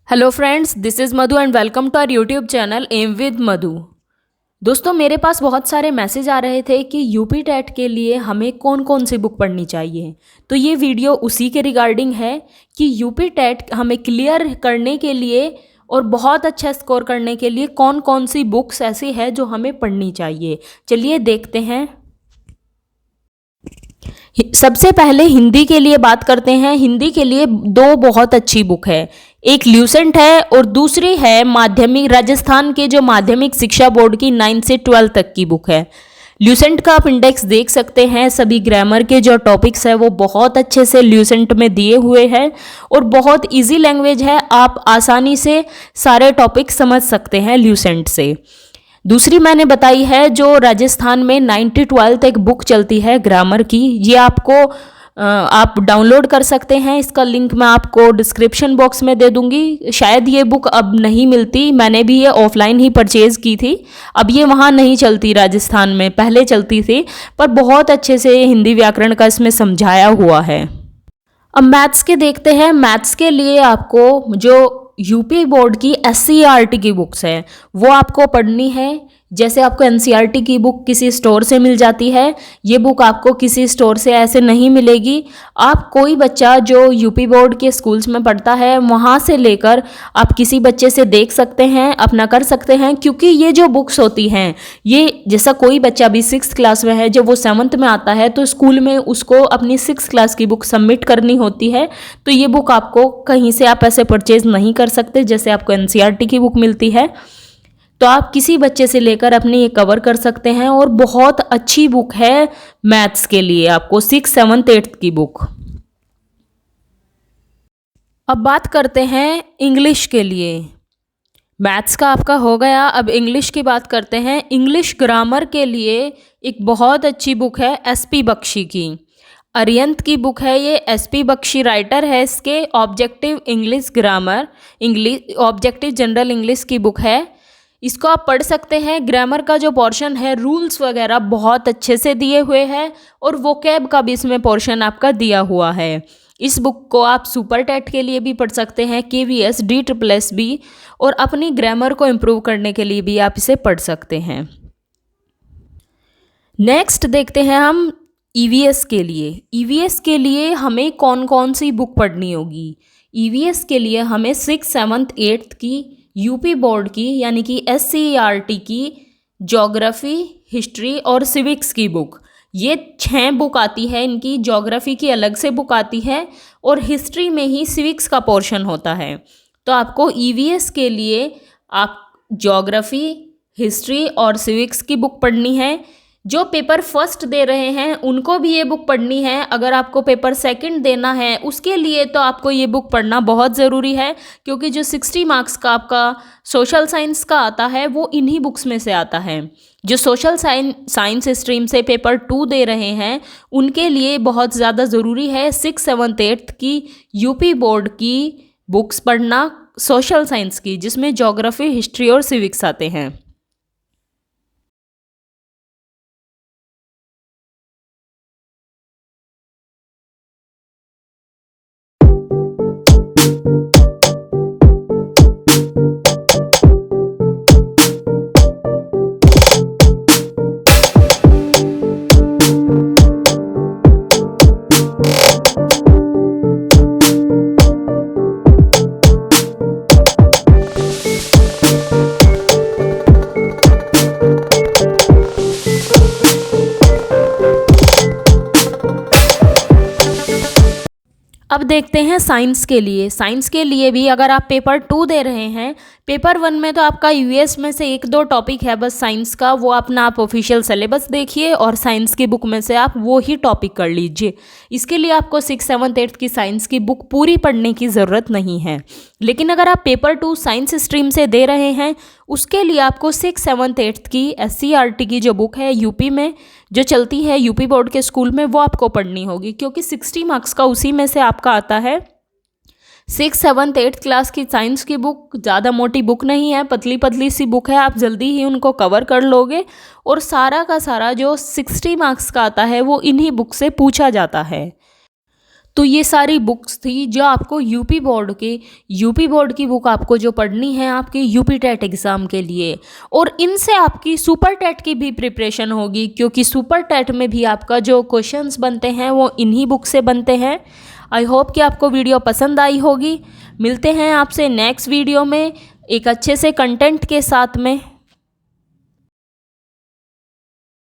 Hello friends, this is Madhu and welcome to our YouTube channel M with Madhu. दोस्तों, मेरे पास बहुत सारे मैसेज आ रहे थे कि यूपी टेट के लिए हमें कौन कौन सी बुक पढ़नी चाहिए। तो ये वीडियो उसी के रिगार्डिंग है कि यूपी टेट हमें क्लियर करने के लिए और बहुत अच्छा स्कोर करने के लिए कौन कौन सी बुक्स ऐसी है जो हमें पढ़नी चाहिए। चलिए देखते हैं। सबसे पहले हिंदी के लिए बात करते हैं। हिंदी के लिए दो बहुत अच्छी बुक है, एक ल्यूसेंट है और दूसरी है माध्यमिक राजस्थान के जो माध्यमिक शिक्षा बोर्ड की 9 से 12 तक की बुक है। ल्यूसेंट का आप इंडेक्स देख सकते हैं। सभी ग्रामर के जो टॉपिक्स है वो बहुत अच्छे से ल्यूसेंट में दिए हुए हैं और बहुत इजी लैंग्वेज है, आप आसानी से सारे टॉपिक समझ सकते हैं ल्यूसेंट से। दूसरी मैंने बताई है जो राजस्थान में 9 से 12 एक बुक चलती है ग्रामर की, ये आप डाउनलोड कर सकते हैं। इसका लिंक मैं आपको डिस्क्रिप्शन बॉक्स में दे दूंगी। शायद ये बुक अब नहीं मिलती, मैंने भी ये ऑफलाइन ही परचेज़ की थी। अब ये वहाँ नहीं चलती राजस्थान में, पहले चलती थी, पर बहुत अच्छे से हिंदी व्याकरण का इसमें समझाया हुआ है। अब मैथ्स के देखते हैं। मैथ्स के लिए आपको जो यूपी बोर्ड की एससीईआरटी की बुक्स है वो आपको पढ़नी है। जैसे आपको एनसीईआरटी की बुक किसी स्टोर से मिल जाती है, ये बुक आपको किसी स्टोर से ऐसे नहीं मिलेगी। आप कोई बच्चा जो यूपी बोर्ड के स्कूल्स में पढ़ता है वहाँ से लेकर आप किसी बच्चे से देख सकते हैं, अपना कर सकते हैं, क्योंकि ये जो बुक्स होती हैं ये जैसा कोई बच्चा भी 6th क्लास में है, जब वो 7th में आता है तो स्कूल में उसको अपनी 6th क्लास की बुक सबमिट करनी होती है। तो ये बुक आपको कहीं से आप ऐसे परचेज नहीं कर सकते जैसे आपको एनसीईआरटी की बुक मिलती है। तो आप किसी बच्चे से लेकर अपने ये कवर कर सकते हैं और बहुत अच्छी बुक है मैथ्स के लिए, आपको 6th 7th 8th की बुक। अब बात करते हैं इंग्लिश के लिए। मैथ्स का आपका हो गया, अब इंग्लिश की बात करते हैं। इंग्लिश ग्रामर के लिए एक बहुत अच्छी बुक है एसपी बख्शी की, अरियंत की बुक है ये। एसपी बख्शी राइटर है इसके। Objective English grammar, English objective general English की बुक है। इसको आप पढ़ सकते हैं। ग्रामर का जो पोर्शन है, रूल्स वगैरह बहुत अच्छे से दिए हुए हैं और वोकैब का भी इसमें पोर्शन आपका दिया हुआ है। इस बुक को आप सुपर टेट के लिए भी पढ़ सकते हैं, केवीएस, DSSS भी, और अपनी ग्रामर को इम्प्रूव करने के लिए भी आप इसे पढ़ सकते हैं। नेक्स्ट देखते हैं हम ईवीएस के लिए। ईवीएस के लिए हमें कौन कौन सी बुक पढ़नी होगी। ईवीएस के लिए हमें 6th 7th 8th की यूपी बोर्ड की यानी कि एससीईआरटी की ज्योग्राफी, हिस्ट्री और सिविक्स की बुक, ये 6 बुक आती है इनकी। ज्योग्राफी की अलग से बुक आती है और हिस्ट्री में ही सिविक्स का पोर्शन होता है। तो आपको ईवीएस के लिए आप ज्योग्राफी, हिस्ट्री और सिविक्स की बुक पढ़नी है। जो पेपर फर्स्ट दे रहे हैं उनको भी ये बुक पढ़नी है। अगर आपको पेपर सेकंड देना है उसके लिए तो आपको ये बुक पढ़ना बहुत ज़रूरी है, क्योंकि जो 60 मार्क्स का आपका सोशल साइंस का आता है वो इन्हीं बुक्स में से आता है। जो सोशल साइंस स्ट्रीम से पेपर 2 दे रहे हैं उनके लिए बहुत ज़्यादा ज़रूरी है 6th 7th 8th की यूपी बोर्ड की बुक्स पढ़ना सोशल साइंस की, जिसमें ज्योग्राफी, हिस्ट्री और सिविक्स आते हैं। अब देखते हैं साइंस के लिए। साइंस के लिए भी अगर आप पेपर 2 दे रहे हैं, पेपर 1 में तो आपका यूएस में से 1-2 टॉपिक है बस साइंस का, वो अपना आप ऑफिशियल सिलेबस देखिए और साइंस की बुक में से आप वो ही टॉपिक कर लीजिए। इसके लिए आपको 6th 7th 8th की साइंस की बुक पूरी पढ़ने की ज़रूरत नहीं है। लेकिन अगर आप पेपर 2 साइंस स्ट्रीम से दे रहे हैं उसके लिए आपको 6th 7th 8th की एससीईआरटी की जो बुक है यूपी में जो चलती है यूपी बोर्ड के स्कूल में, वो आपको पढ़नी होगी, क्योंकि 60 मार्क्स का उसी में से आपका आता है। 6th 7th 8th क्लास की साइंस की बुक ज़्यादा मोटी बुक नहीं है, पतली पतली सी बुक है, आप जल्दी ही उनको कवर कर लोगे और सारा का सारा जो 60 मार्क्स का आता है वो इन्हीं बुक से पूछा जाता है। तो ये सारी बुक्स थी जो आपको यूपी बोर्ड की बुक आपको जो पढ़नी है आपके यूपी टेट एग्ज़ाम के लिए, और इनसे आपकी सुपर टेट की भी प्रिपरेशन होगी, क्योंकि सुपर टेट में भी आपका जो क्वेश्चंस बनते हैं वो इन्हीं बुक से बनते हैं। आई होप कि आपको वीडियो पसंद आई होगी। मिलते हैं आपसे नेक्स्ट वीडियो में एक अच्छे से कंटेंट के साथ में।